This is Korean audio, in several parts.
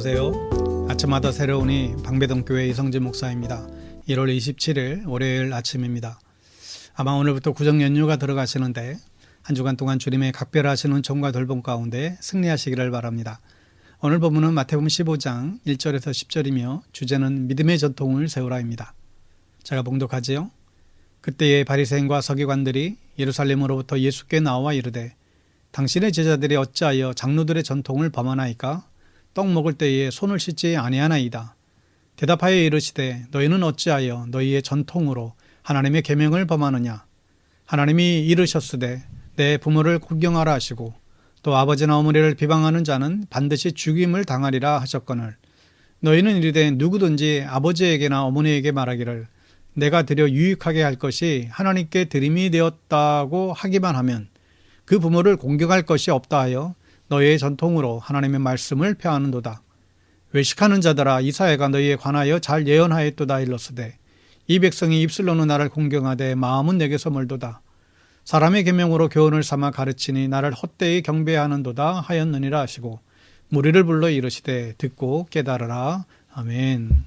안녕하세요. 아침마다 새로우니 방배동교회 이성진 목사입니다. 1월 27일 월요일 아침입니다. 아마 오늘부터 구정 연휴가 들어가시는데 한 주간 동안 주님의 각별하신 은총과 돌봄 가운데 승리하시기를 바랍니다. 오늘 본문은 마태복음 15장 1절에서 10절이며 주제는 믿음의 전통을 세우라입니다. 제가 봉독하지요. 그때의 바리새인과 서기관들이 예루살렘으로부터 예수께 나와 이르되 당신의 제자들이 어찌하여 장로들의 전통을 범하나이까? 떡 먹을 때에 손을 씻지 아니하나이다. 대답하여 이르시되 너희는 어찌하여 너희의 전통으로 하나님의 계명을 범하느냐? 하나님이 이르셨으되 내 부모를 공경하라 하시고 또 아버지나 어머니를 비방하는 자는 반드시 죽임을 당하리라 하셨거늘 너희는 이르되 누구든지 아버지에게나 어머니에게 말하기를 내가 드려 유익하게 할 것이 하나님께 드림이 되었다고 하기만 하면 그 부모를 공경할 것이 없다 하여 너희의 전통으로 하나님의 말씀을 폐하는도다. 외식하는 자들아 이사야가 너희에 관하여 잘 예언하였도다 일렀으되 이 백성이 입술로는 나를 공경하되 마음은 내게서 멀도다. 사람의 계명으로 교훈을 삼아 가르치니 나를 헛되이 경배하는도다 하였느니라 하시고 무리를 불러 이르시되 듣고 깨달으라. 아멘.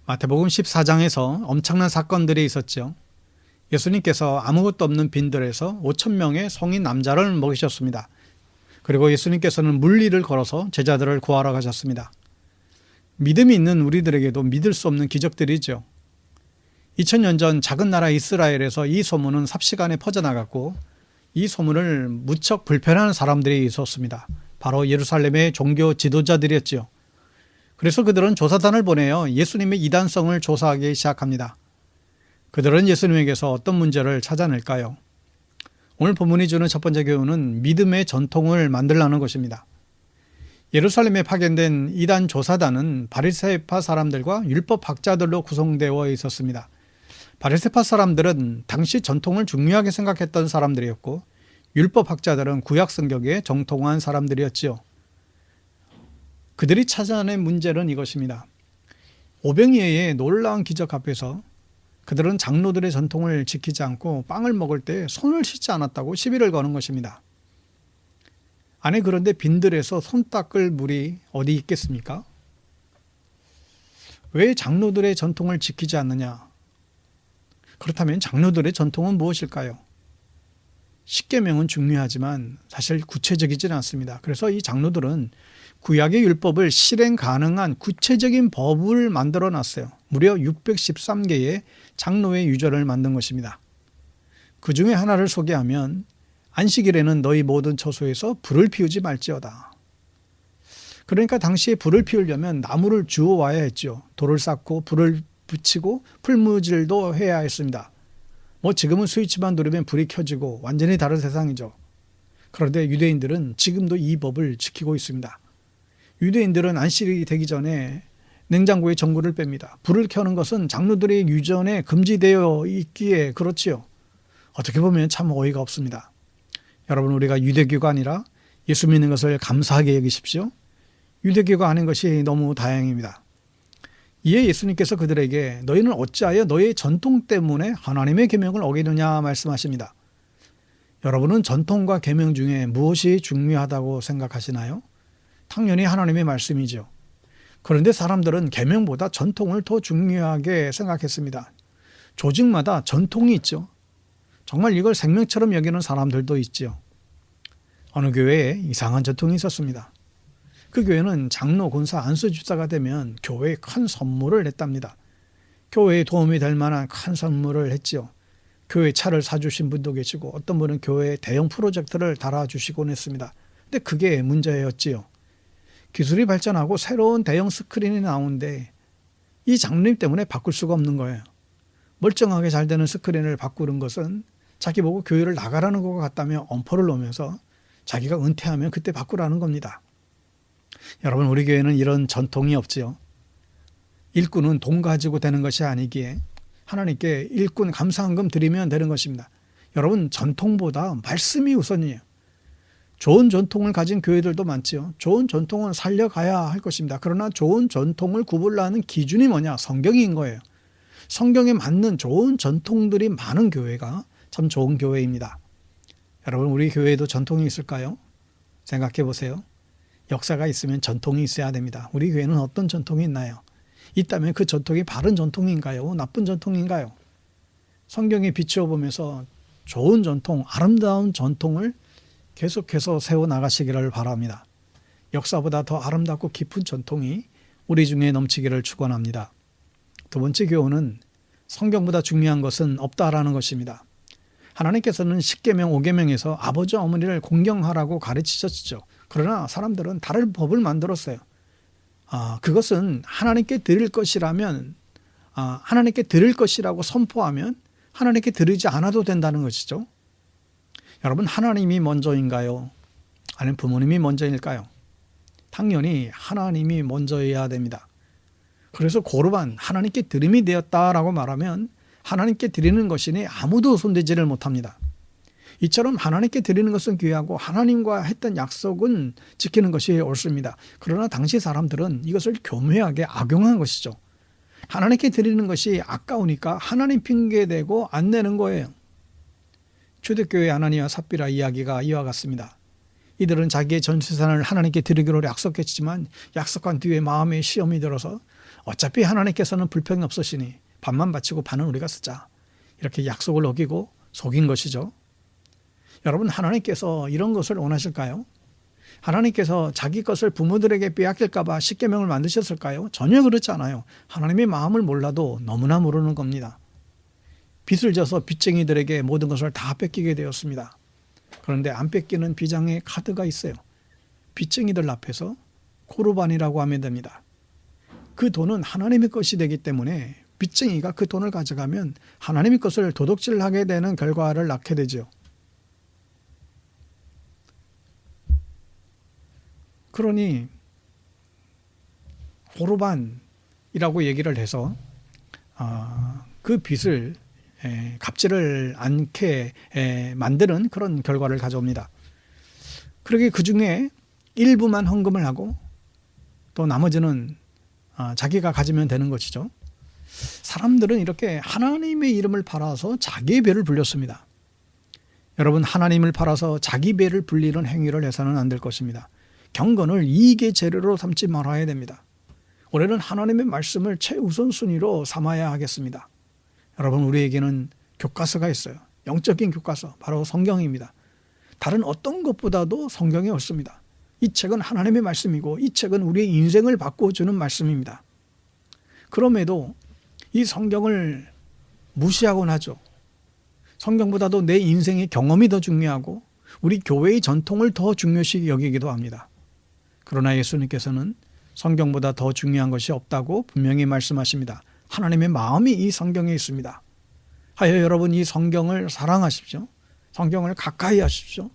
마태복음 14장에서 엄청난 사건들이 있었죠. 예수님께서 아무것도 없는 빈들에서 5,000명의 성인 남자를 먹이셨습니다. 그리고 예수님께서는 물리를 걸어서 제자들을 구하러 가셨습니다. 믿음이 있는 우리들에게도 믿을 수 없는 기적들이죠. 2000년 전 작은 나라 이스라엘에서 이 소문은 삽시간에 퍼져나갔고 이 소문을 무척 불편해하는 사람들이 있었습니다. 바로 예루살렘의 종교 지도자들이었죠. 그래서 그들은 조사단을 보내어 예수님의 이단성을 조사하기 시작합니다. 그들은 예수님에게서 어떤 문제를 찾아낼까요? 오늘 본문이 주는 첫 번째 교훈은 믿음의 전통을 만들라는 것입니다. 예루살렘에 파견된 이단 조사단은 바리새파 사람들과 율법학자들로 구성되어 있었습니다. 바리새파 사람들은 당시 전통을 중요하게 생각했던 사람들이었고 율법학자들은 구약 성경에 정통한 사람들이었지요. 그들이 찾아낸 문제는 이것입니다. 오병이어의 놀라운 기적 앞에서 그들은 장로들의 전통을 지키지 않고 빵을 먹을 때 손을 씻지 않았다고 시비를 거는 것입니다. 아니 그런데 빈들에서 손 닦을 물이 어디 있겠습니까? 왜 장로들의 전통을 지키지 않느냐? 그렇다면 장로들의 전통은 무엇일까요? 십계명은 중요하지만 사실 구체적이지는 않습니다. 그래서 이 장로들은 구약의 율법을 실행 가능한 구체적인 법을 만들어 놨어요. 무려 613개의 장로의 유전을 만든 것입니다. 그 중에 하나를 소개하면 안식일에는 너희 모든 처소에서 불을 피우지 말지어다. 그러니까 당시에 불을 피우려면 나무를 주워 와야 했죠. 돌을 쌓고 불을 붙이고 풀무질도 해야 했습니다. 지금은 스위치만 누르면 불이 켜지고 완전히 다른 세상이죠. 그런데 유대인들은 지금도 이 법을 지키고 있습니다. 유대인들은 안식일이 되기 전에 냉장고에 전구를 뺍니다. 불을 켜는 것은 장로들의 유전에 금지되어 있기에 그렇지요. 어떻게 보면 참 어이가 없습니다. 여러분 우리가 유대교가 아니라 예수 믿는 것을 감사하게 여기십시오. 유대교가 아닌 것이 너무 다행입니다. 이에 예수님께서 그들에게 너희는 어찌하여 너희의 전통 때문에 하나님의 계명을 어기느냐 말씀하십니다. 여러분은 전통과 계명 중에 무엇이 중요하다고 생각하시나요? 당연히 하나님의 말씀이죠. 그런데 사람들은 계명보다 전통을 더 중요하게 생각했습니다. 조직마다 전통이 있죠. 정말 이걸 생명처럼 여기는 사람들도 있죠. 어느 교회에 이상한 전통이 있었습니다. 그 교회는 장로, 권사, 안수집사가 되면 교회에 큰 선물을 했답니다. 교회에 도움이 될 만한 큰 선물을 했지요. 교회 차를 사주신 분도 계시고 어떤 분은 교회에 대형 프로젝트를 달아주시곤 했습니다. 근데 그게 문제였지요. 기술이 발전하고 새로운 대형 스크린이 나오는데 이 장로님 때문에 바꿀 수가 없는 거예요. 멀쩡하게 잘 되는 스크린을 바꾸는 것은 자기 보고 교회를 나가라는 것 같다며 엄포를 놓으면서 자기가 은퇴하면 그때 바꾸라는 겁니다. 여러분 우리 교회는 이런 전통이 없지요. 일꾼은 돈 가지고 되는 것이 아니기에 하나님께 일꾼 감사헌금 드리면 되는 것입니다. 여러분 전통보다 말씀이 우선이에요. 좋은 전통을 가진 교회들도 많지요. 좋은 전통은 살려가야 할 것입니다. 그러나 좋은 전통을 구분하는 기준이 뭐냐? 성경인 거예요. 성경에 맞는 좋은 전통들이 많은 교회가 참 좋은 교회입니다. 여러분 우리 교회에도 전통이 있을까요? 생각해 보세요. 역사가 있으면 전통이 있어야 됩니다. 우리 교회는 어떤 전통이 있나요? 있다면 그 전통이 바른 전통인가요? 나쁜 전통인가요? 성경에 비추어 보면서 좋은 전통, 아름다운 전통을 계속해서 세워나가시기를 바랍니다. 역사보다 더 아름답고 깊은 전통이 우리 중에 넘치기를 축원합니다. 두 번째 교훈은 성경보다 중요한 것은 없다라는 것입니다. 하나님께서는 10계명, 5계명에서 아버지 어머니를 공경하라고 가르치셨죠. 그러나 사람들은 다른 법을 만들었어요. 그것은 하나님께 드릴 것이라면, 하나님께 드릴 것이라고 선포하면 하나님께 드리지 않아도 된다는 것이죠. 여러분, 하나님이 먼저인가요? 아니면 부모님이 먼저일까요? 당연히 하나님이 먼저여야 됩니다. 그래서 고르반, 하나님께 드림이 되었다라고 말하면 하나님께 드리는 것이니 아무도 손대지를 못합니다. 이처럼 하나님께 드리는 것은 귀하고 하나님과 했던 약속은 지키는 것이 옳습니다. 그러나 당시 사람들은 이것을 교묘하게 악용한 것이죠. 하나님께 드리는 것이 아까우니까 하나님 핑계대고 안 내는 거예요. 초대교회 아나니와 삽비라 이야기가 이와 같습니다. 이들은 자기의 전 재산을 하나님께 드리기로 약속했지만 약속한 뒤에 마음에 시험이 들어서 어차피 하나님께서는 불평이 없으시니 반만 바치고 반은 우리가 쓰자. 이렇게 약속을 어기고 속인 것이죠. 여러분, 하나님께서 이런 것을 원하실까요? 하나님께서 자기 것을 부모들에게 빼앗길까 봐 십계명을 만드셨을까요? 전혀 그렇지 않아요. 하나님의 마음을 몰라도 너무나 모르는 겁니다. 빚을 져서 빚쟁이들에게 모든 것을 다 뺏기게 되었습니다. 그런데 안 뺏기는 비장의 카드가 있어요. 빚쟁이들 앞에서 코르반이라고 하면 됩니다. 그 돈은 하나님의 것이 되기 때문에 빚쟁이가 그 돈을 가져가면 하나님의 것을 도둑질하게 되는 결과를 낳게 되죠. 그러니 코르반이라고 얘기를 해서 그 빚을 갚지를 않게 만드는 그런 결과를 가져옵니다. 그러게 그 중에 일부만 헌금을 하고 또 나머지는 자기가 가지면 되는 것이죠. 사람들은 이렇게 하나님의 이름을 팔아서 자기의 배를 불렸습니다. 여러분, 하나님을 팔아서 자기 배를 불리는 행위를 해서는 안 될 것입니다. 경건을 이익의 재료로 삼지 말아야 됩니다. 올해는 하나님의 말씀을 최우선순위로 삼아야 하겠습니다. 여러분, 우리에게는 교과서가 있어요. 영적인 교과서, 바로 성경입니다. 다른 어떤 것보다도 성경이 옳습니다. 이 책은 하나님의 말씀이고 이 책은 우리의 인생을 바꿔주는 말씀입니다. 그럼에도 이 성경을 무시하곤 하죠. 성경보다도 내 인생의 경험이 더 중요하고 우리 교회의 전통을 더 중요시 여기기도 합니다. 그러나 예수님께서는 성경보다 더 중요한 것이 없다고 분명히 말씀하십니다. 하나님의 마음이 이 성경에 있습니다. 하여 여러분, 이 성경을 사랑하십시오. 성경을 가까이 하십시오.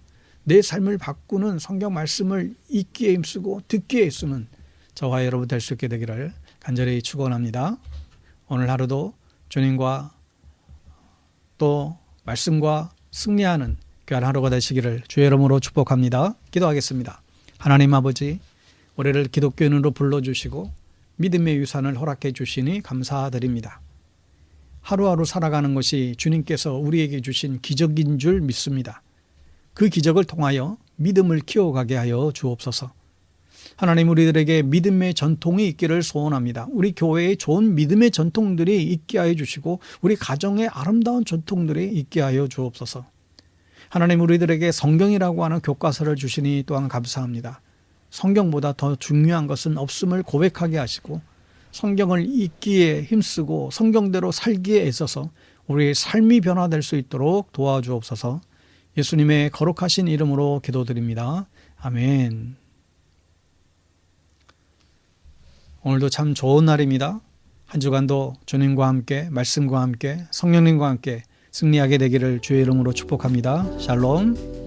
내 삶을 바꾸는 성경 말씀을 읽기에 힘쓰고 듣기에 힘쓰는 저와 여러분 될 수 있게 되기를 간절히 축원합니다. 오늘 하루도 주님과 또 말씀과 승리하는 귀한 하루가 되시기를 주의 이름으로 축복합니다. 기도하겠습니다. 하나님 아버지, 올해를 기독교인으로 불러주시고 믿음의 유산을 허락해 주시니 감사드립니다. 하루하루 살아가는 것이 주님께서 우리에게 주신 기적인 줄 믿습니다. 그 기적을 통하여 믿음을 키워가게 하여 주옵소서. 하나님, 우리들에게 믿음의 전통이 있기를 소원합니다. 우리 교회에 좋은 믿음의 전통들이 있게 하여 주시고 우리 가정에 아름다운 전통들이 있게 하여 주옵소서. 하나님, 우리들에게 성경이라고 하는 교과서를 주시니 또한 감사합니다. 성경보다 더 중요한 것은 없음을 고백하게 하시고 성경을 읽기에 힘쓰고 성경대로 살기에 애써서 우리의 삶이 변화될 수 있도록 도와주옵소서. 예수님의 거룩하신 이름으로 기도드립니다. 아멘. 오늘도 참 좋은 날입니다. 한 주간도 주님과 함께, 말씀과 함께, 성령님과 함께 승리하게 되기를 주의 이름으로 축복합니다. 샬롬.